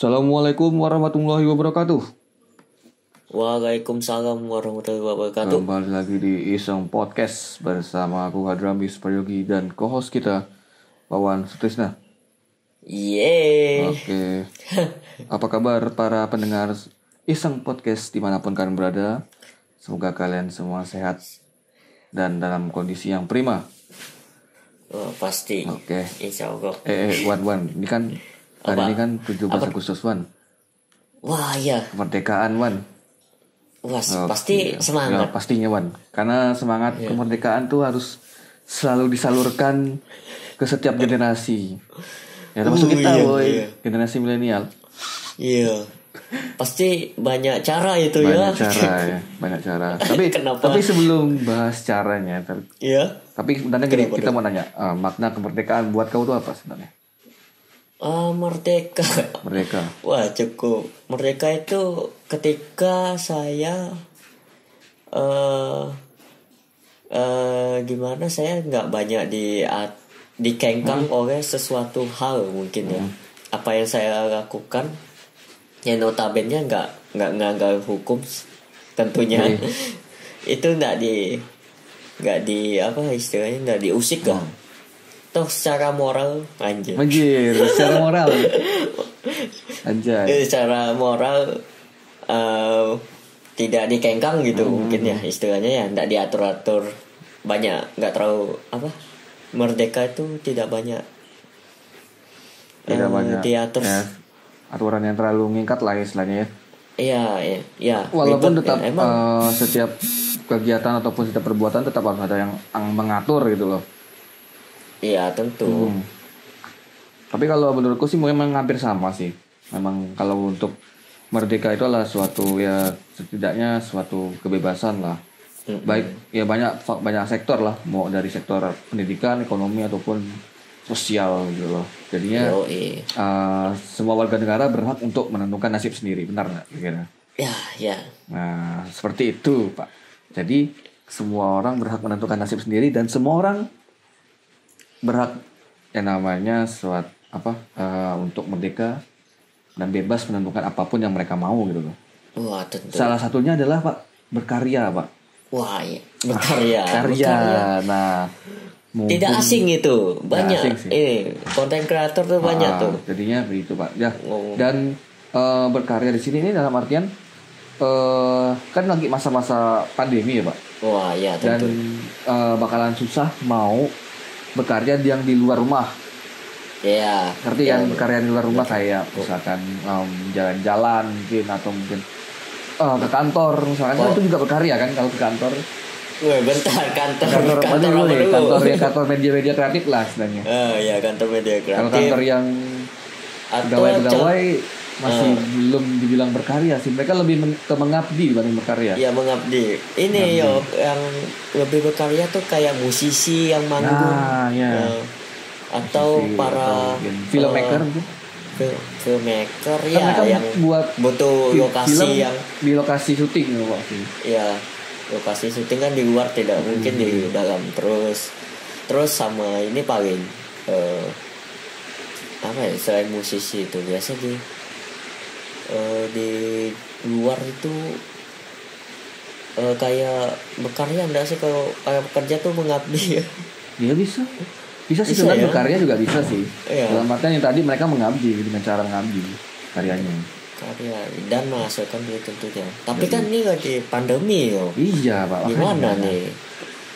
Assalamualaikum warahmatullahi wabarakatuh. Waalaikumsalam warahmatullahi wabarakatuh. Kembali lagi di Iseng Podcast bersama aku Hadramis Prayogi dan co-host kita Wawan Sutrisna. Yeay. Oke. Apa kabar para pendengar Iseng Podcast dimanapun kalian berada? Semoga kalian semua sehat dan dalam kondisi yang prima. Oh, pasti. Oke. Insya Allah. Wan, ini kan hari ini kan 17 Agustus Wan. Wah ya. Kemerdekaan Wan. Wah pasti semangat. Ya, pastinya Wan. Karena semangat kemerdekaan tuh harus selalu disalurkan ke setiap generasi. Ya termasuk kita, iya. generasi milenial. Iya. Pasti banyak cara itu Banyak ya. cara ya, banyak cara. Tapi Kenapa? tapi sebelum bahas caranya, Iya. tapi sebenarnya gini, kita mau nanya, makna kemerdekaan buat kau tuh apa sebenarnya? Merdeka. Merdeka. Wah cukup. Merdeka itu ketika saya gimana, saya nggak banyak dikengkang oleh sesuatu hal mungkin ya. Apa yang saya lakukan yang notabene nggak nggak hukum tentunya. Itu nggak di apa istilahnya, nggak diusik lah. Toh secara moral anjir, secara moral. Anjay. Secara moral tidak dikengkang gitu mungkin ya istilahnya ya, nggak diatur-atur banyak, nggak terlalu apa, merdeka itu tidak banyak diatur ya, aturan yang terlalu ngingkat lah istilahnya ya. Iya. Walaupun ribet, tetap ya. Emang setiap kegiatan ataupun setiap perbuatan tetap harus ada yang mengatur gitu loh. Iya tentu. Tapi kalau menurutku sih memang hampir sama sih. Memang kalau untuk merdeka itu adalah suatu ya, setidaknya suatu kebebasan lah. Baik ya, banyak sektor lah, mau dari sektor pendidikan, ekonomi ataupun sosial gitu loh. Jadinya semua warga negara berhak untuk menentukan nasib sendiri, benar nggak kira-kira? Ya. Nah seperti itu Pak. Jadi semua orang berhak menentukan nasib sendiri dan semua orang berhak yang namanya untuk merdeka dan bebas menentukan apapun yang mereka mau gitu loh. Wah tentu. Salah satunya adalah Pak berkarya Pak. Wah iya, berkarya. Nah, tidak asing itu, banyak konten kreator tuh banyak tuh. Jadinya begitu Pak. Ya. Dan berkarya di sini ini dalam artian kan lagi masa-masa pandemi ya Pak. Wah iya tentu. Dan bakalan susah mau berkarya yang di luar rumah. Iya. Ngerti kan berkarya di luar rumah kayak misalkan jalan-jalan mungkin atau mungkin ke kantor misalkan itu juga berkarya kan kalau ke kantor. Wah bentar, kantor kantor media kreatif lah sebenarnya. Iya kantor media kreatif. Kalau kantor yang pegawai masih belum dibilang berkarya sih, mereka lebih mengabdi dibanding berkarya. Iya mengabdi. Ini yang lebih berkarya tuh kayak musisi yang manggung. Atau musisi, para filmmaker mungkin. Filmmaker kan ya, yang buat butuh lokasi yang di lokasi syuting loh Pak. Iya, lokasi syuting kan di luar, tidak mungkin di dalam. Terus sama ini paling apa ya, selain musisi itu biasa di luar itu kayak berkarya enggak sih, kalau kayak bekerja tuh mengabdi ya? Iya bisa sih sebenarnya ya? Berkarya juga bisa sih. Dalam artian yang tadi mereka mengabdi dengan cara mengabdi karyanya. Karya dan menghasilkan duit tentunya. Tapi kan ini lagi pandemi yo. Iya Pak. Gimana nih?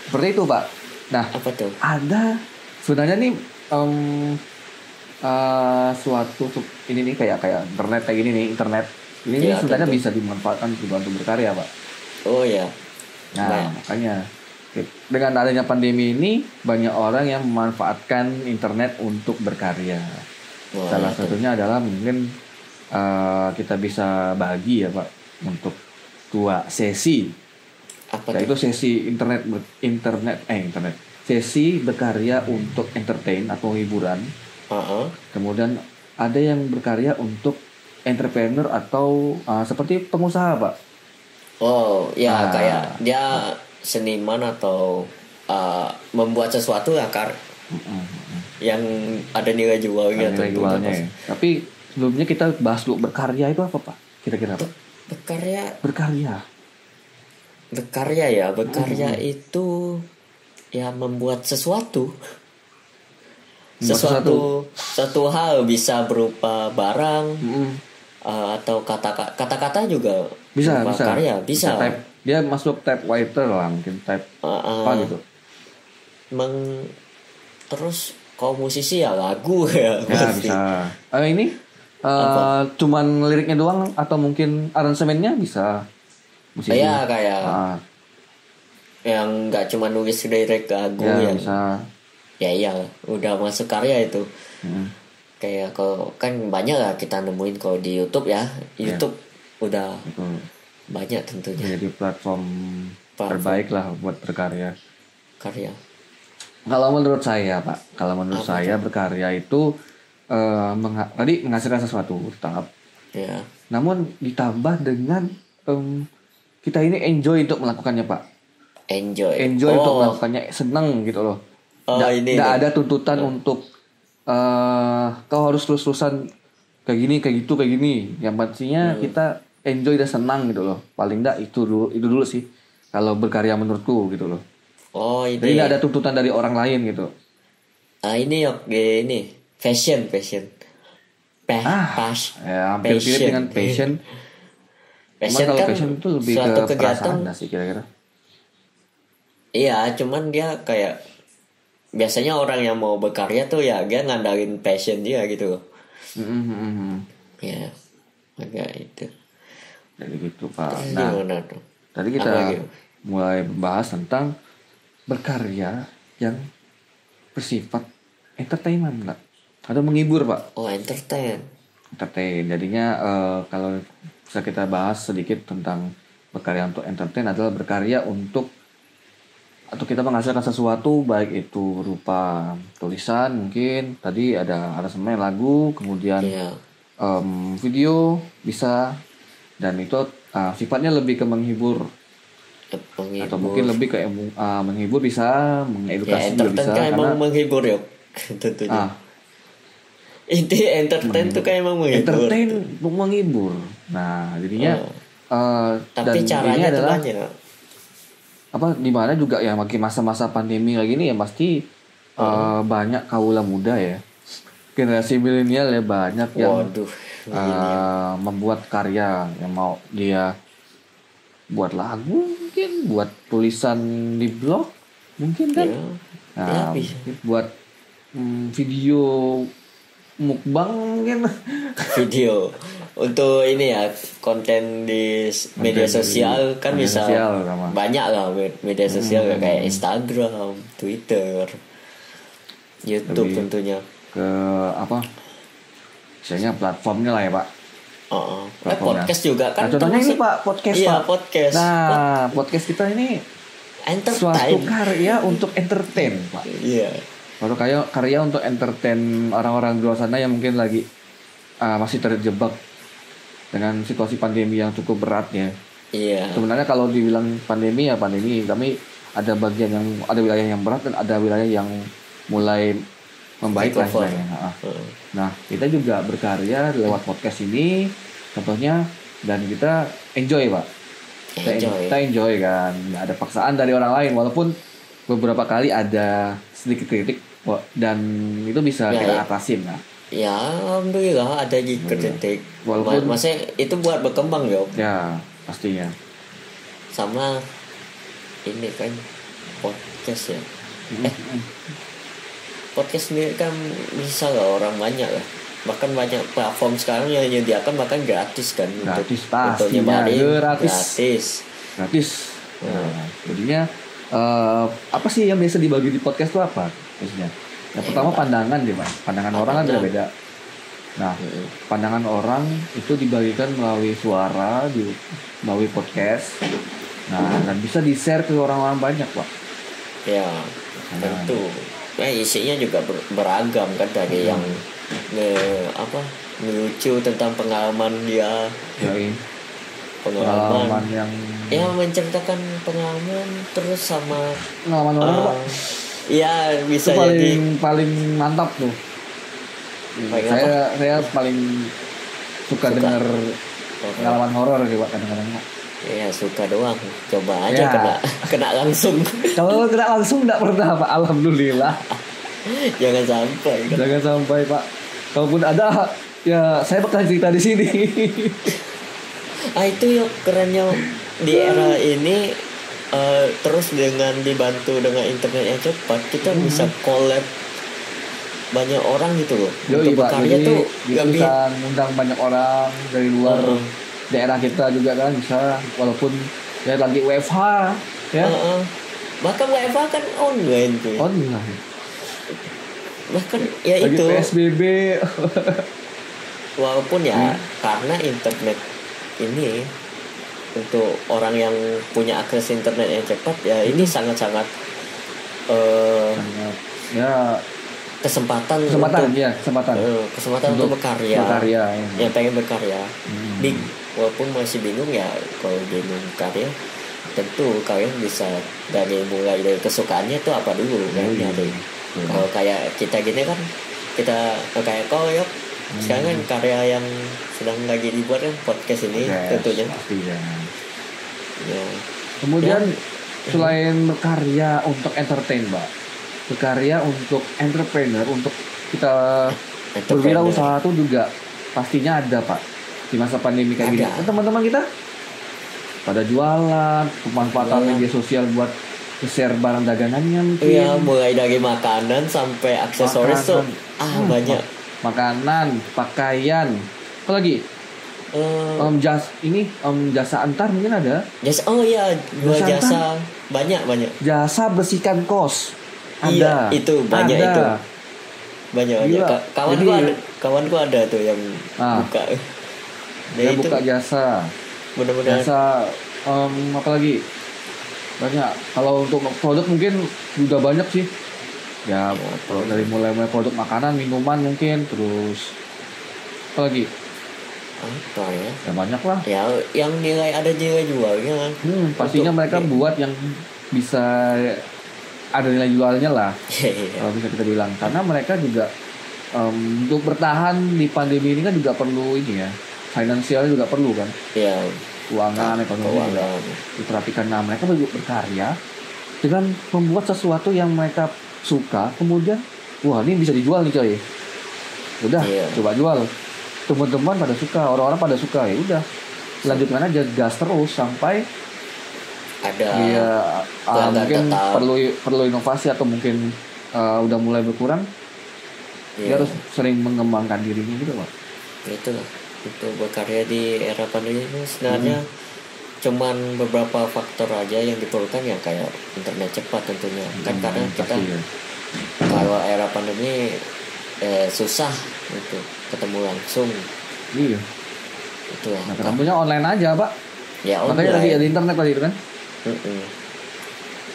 Seperti itu Pak. Nah, apa tuh? Ada sebenarnya nih suatu ini nih kayak internet kayak gini nih, internet ini sebenarnya bisa dimanfaatkan juga untuk berkarya Pak. Oh ya. Nah makanya dengan adanya pandemi ini banyak orang yang memanfaatkan internet untuk berkarya. Salah satunya adalah mungkin kita bisa bagi ya Pak untuk 2 sesi. Yaitu sesi internet sesi berkarya untuk entertain atau hiburan. Kemudian ada yang berkarya untuk entrepreneur atau seperti pengusaha Pak. Oh ya, kayak dia seniman atau membuat sesuatu yang ada nilai jualnya. Nilai jualnya ya. Tapi sebelumnya kita bahas dulu berkarya itu apa Pak? Kira-kira Pak? Berkarya ya, berkarya itu ya membuat sesuatu. Satu hal, bisa berupa barang, atau kata-kata juga bisa karya, bisa. Type, dia masuk typewriter lah, mungkin type apa gitu. Terus kalau musisi ya lagu ya pasti. Bisa. Ini cuman liriknya doang atau mungkin aransemennya bisa. Musisi. Ya kayak yang nggak cuma nulis lirik lagu ya, yang bisa. Ya udah masuk karya itu. Kayak kalau kan banyak lah kita nemuin kalau di YouTube ya. YouTube udah banyak tentunya. Jadi platform terbaik lah buat berkarya. Kalau menurut saya Pak, berkarya itu tadi menghasilkan sesuatu tetap. Ya. Namun ditambah dengan kita ini enjoy untuk melakukannya Pak. Enjoy untuk melakukannya, senang gitu loh. Nggak ada tuntutan untuk kau harus terus-terusan kayak gini. Yang pastinya kita enjoy dan senang gitu loh. Paling enggak itu dulu sih kalau berkarya menurutku gitu loh. Jadi nggak ada tuntutan dari orang lain gitu. Ini fashion. Hampir mirip dengan passion. Passion kalau kan passion itu lebih suatu ke kegiatan sih kira-kira. Iya, cuman dia kayak biasanya orang yang mau berkarya tuh ya dia ngandalin passion dia gitu. Ya, agak itu. Jadi gitu Pak. Gimana tuh? Tadi kita mulai membahas tentang berkarya yang bersifat entertainment Pak. Atau menghibur Pak. Entertain. Jadinya kalau bisa kita bahas sedikit tentang berkarya untuk entertain adalah berkarya untuk atau kita menghasilkan sesuatu, baik itu berupa tulisan, mungkin tadi ada aransemen lagu, kemudian video bisa, dan itu sifatnya lebih ke menghibur. Atau mungkin lebih ke menghibur, bisa mengedukasi juga bisa, kan karena emang menghibur ya tentunya. Inti entertain tuh kayak emang menghibur. Nah jadinya tapi caranya tuh banyak. Di mana juga ya makin masa-masa pandemi kayak gini ya pasti banyak kaula muda ya, generasi milenial ya, banyak yang membuat karya, yang mau dia buat lagu, mungkin buat tulisan di blog mungkin kan, buat video mukbang mungkin, video untuk ini ya, konten di media sosial kan bisa banyak lah media sosial kayak Instagram, Twitter, YouTube. Lebih tentunya ke misalnya platformnya lah ya Pak. Podcast juga kan. Contohnya ini Pak, podcast. Iya, Pak. podcast. Nah, podcast kita ini suatu karya untuk entertain Pak. Iya. Baru karya untuk entertain orang-orang di luar sana yang mungkin lagi masih terjebak dengan situasi pandemi yang cukup berat ya. Iya. Sebenarnya kalau dibilang pandemi ya pandemi, kami ada wilayah yang berat dan ada wilayah yang mulai membaik lah istilahnya. Nah, kita juga berkarya lewat podcast ini contohnya, dan kita enjoy Pak. Kita enjoy kan, nggak ada paksaan dari orang lain, walaupun beberapa kali ada sedikit kritik dan itu bisa kita atasin lah. Ya alhamdulillah ada kritik. Walaupun maksudnya itu buat berkembang ya pastinya. Sama ini kan podcast ya. Podcast ini kan bisa lah orang banyak lah. Bahkan banyak platform sekarang yang menyediakan bahkan gratis kan. Gratis pastinya, gratis. Nah, jadinya apa sih yang biasa dibagi di podcast itu apa biasanya? Yang pertama pandangan deh Pak. Pandangan orang kan beda-beda. Nah, pandangan orang itu dibagikan melalui suara, melalui podcast. Nah, dan bisa di-share ke orang-orang banyak Pak. Ya, tentu. Isinya juga beragam kan, dari yang melucu tentang pengalaman dia. Pengalaman yang menceritakan pengalaman, terus sama pengalaman orang Pak. Iya, bisa itu jadi paling mantap tuh. Paling Saya paling suka dengar pengalaman horor sih Pak kadang-kadang. Ya suka doang. Coba aja Ya. kena langsung. Kalau kena langsung enggak pernah Pak, alhamdulillah. Jangan sampai. Jangan sampai Pak. Kalaupun ada ya saya bakal cerita di sini. Itu yuk kerennya di era ini, terus dengan dibantu dengan internet yang cepat, kita bisa collab banyak orang gitu loh. Yoi, Untuk Pak. berkarya Jadi tuh kita lebih bisa ngundang banyak orang dari luar daerah kita juga kan bisa, walaupun ya lagi WFH ya. Bahkan WFH kan online tuh. Online. Bahkan ya Lagi itu PSBB. walaupun ya karena internet ini untuk orang yang punya akses internet yang cepat ya ini sangat-sangat Ya kesempatan untuk berkarya ya. Yang pengen berkarya walaupun masih bingung ya, kalau bingung karya tentu kalian bisa mulai dari kesukaannya tuh apa dulu kan ya. Kalau kayak kita gini kan, kita kayak kau yuk sekarang kan karya yang sedang lagi dibuat kan podcast ini tentunya. Ya. Kemudian selain berkarya untuk entertain Mbak, berkarya untuk entrepreneur, untuk kita berwirausaha itu juga pastinya ada Pak di masa pandemi kayak gini. Teman-teman kita pada jualan, pemanfaatan media sosial buat share barang dagangannya mungkin. Iya, mulai dari makanan sampai aksesoris tuh banyak. Makanan, pakaian, apa lagi? Jasa antar mungkin ada. Jasa banyak. Jasa bersihkan kos. Iya, ada. itu banyak ada. itu. Banyak. Kawanku ada tuh yang buka. Dia buka jasa. Mudah-mudahan. Jasa apa lagi? Banyak. Kalau untuk produk mungkin udah banyak sih. Ya, dari mulai produk makanan, minuman mungkin, terus apa lagi? Apa ya? Ya banyak lah. Ya, yang ada nilai jualnya. Pastinya mereka buat yang bisa ada nilai jualnya lah. Kalau bisa kita bilang, karena mereka juga untuk bertahan di pandemi ini kan juga perlu ini ya, finansialnya juga perlu kan. Iya. Keuangan, ekonomi juga diperhatikan. Nah, mereka berkarya dengan membuat sesuatu yang mereka suka, kemudian wah ini bisa dijual nih coy. Udah, coba jual. Teman-teman pada suka, orang-orang pada suka, ya udah. Lanjutkan aja, gas terus sampai ada mungkin perlu inovasi atau mungkin udah mulai berkurang. Dia harus sering mengembangkan dirinya gitu, Pak. Itu berkarya di era pandemi ini sebenarnya cuman beberapa faktor aja yang diperlukan ya, kayak internet cepat tentunya kan, karena kita kalau era pandemi susah untuk ketemu langsung. Iya. Itu lah. Nah, ketemunya online aja Pak. Ya online. Makanya tadi ada internet tadi itu kan.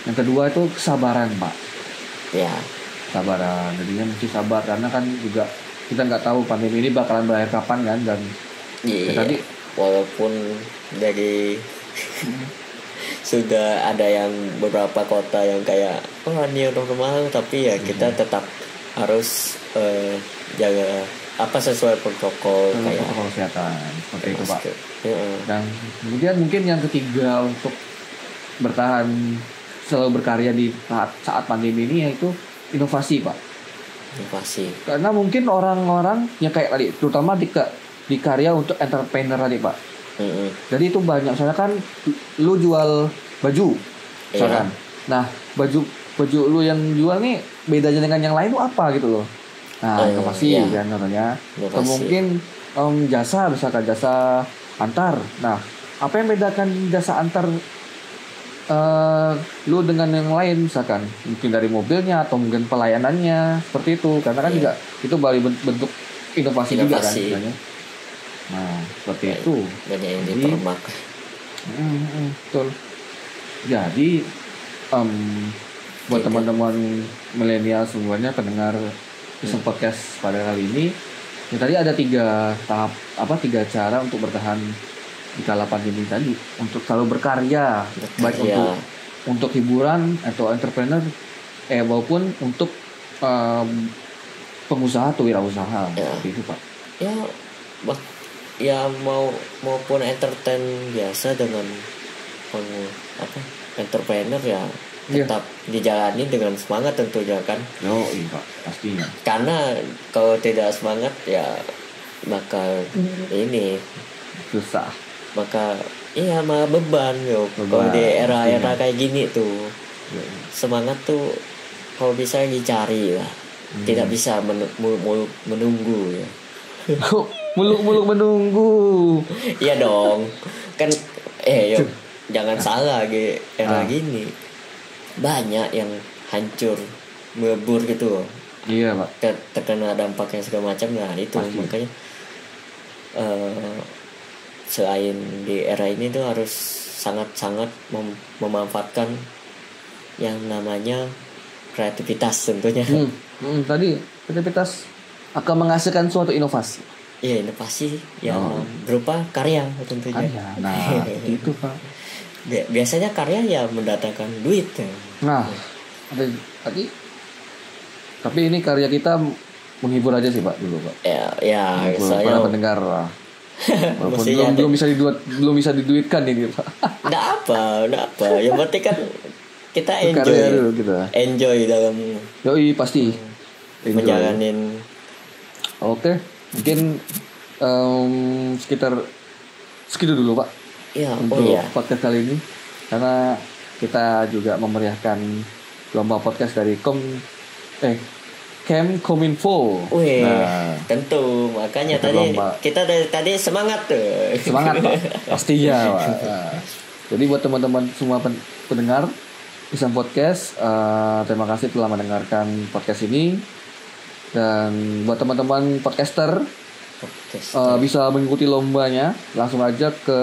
Yang kedua itu kesabaran Pak. Ya. Kesabaran. Jadinya mesti sabar karena kan juga kita nggak tahu pandemi ini bakalan berakhir kapan kan, dan tadi walaupun dari sudah ada yang beberapa kota yang kayak new normal, tapi ya kita tetap harus jaga sesuai protokol kesehatan seperti itu Pak. Dan kemudian mungkin yang ketiga untuk bertahan selalu berkarya di saat pandemi ini yaitu inovasi Pak. Inovasi. Karena mungkin orang-orang yang kayak tadi, terutama di karya untuk entrepreneur tadi Pak. Jadi itu banyak, soalnya kan lu jual baju, misalkan. Nah baju lu yang jual nih bedanya dengan yang lain tuh apa gitu loh. Nah inovasi kan contohnya. Atau mungkin jasa, misalkan jasa antar. Nah apa yang bedakan jasa antar lu dengan yang lain, misalkan mungkin dari mobilnya atau mungkin pelayanannya, seperti itu. Karena kan juga itu bentuk inovasi juga kan misalnya. Nah seperti itu banyak yang dipermak. Betul. Jadi buat teman-teman milenial semuanya pendengar podcast pada kali ini, ya tadi ada 3 cara untuk bertahan di kala pandemi tadi, untuk selalu berkarya, baik untuk hiburan atau entrepreneur maupun untuk pengusaha atau wirausaha Ya. seperti itu Pak. Ya ya maupun entertain biasa dengan entrepreneur ya Iya. tetap dijalani dengan semangat tentunya kan. Iya Pak, pastinya. Karena kalau tidak semangat ya bakal ini Susah. maka iya malah beban yo. Kalau di era-era kayak gini tuh semangat tuh kalau bisa dicari lah. Tidak bisa menunggu ya. Muluk-muluk menunggu. Iya dong. Kan yo jangan salah era gini. Banyak yang hancur, melebur gitu loh. Iya Pak. Terkena dampaknya segala macam nah itu Pasti. makanya selain di era ini tuh harus sangat-sangat memanfaatkan yang namanya kreativitas tentunya. Tadi kreativitas akan menghasilkan suatu inovasi. Iya inovasi yang berupa karya tentunya. Karya. Nah, itu Pak. Biasanya karya ya mendatangkan duit. Nah, tadi tapi ini karya kita menghibur aja sih Pak dulu Pak. Ya Menghibur saya para pendengar lah. Walaupun belum bisa diduitkan ini Pak. Nggak apa. Yang penting kan kita Karya dulu kita. enjoy dalam Yoi pasti. Enjoy. menjalanin. Oke, mungkin segitu dulu Pak Ya, untuk iya. podcast kali ini karena kita juga memeriahkan lomba podcast dari Kominfo. Wih, Nah, tentu makanya kita tadi lomba. kita dari tadi semangat tuh. Semangat Pak, pastinya Pak. Nah, jadi buat teman-teman semua pendengar Isam Podcast, terima kasih telah mendengarkan podcast ini. Dan buat teman-teman podcaster bisa mengikuti lombanya, langsung aja ke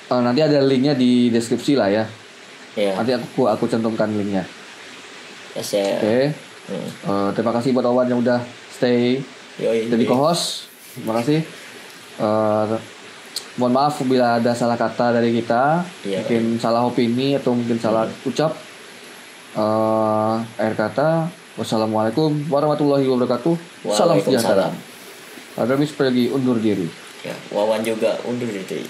nanti ada linknya di deskripsi lah ya. Iya. Nanti aku cantumkan linknya. Ya, saya. Oke. Terima kasih buat Owan yang udah stay jadi co-host. Terima kasih. Mohon maaf bila ada salah kata dari kita, mungkin salah opini atau mungkin salah ucap. Akhir kata, wassalamualaikum warahmatullahi wabarakatuh. Salam sejahtera. Adamis pergi undur diri. Ya, Wawan juga undur diri.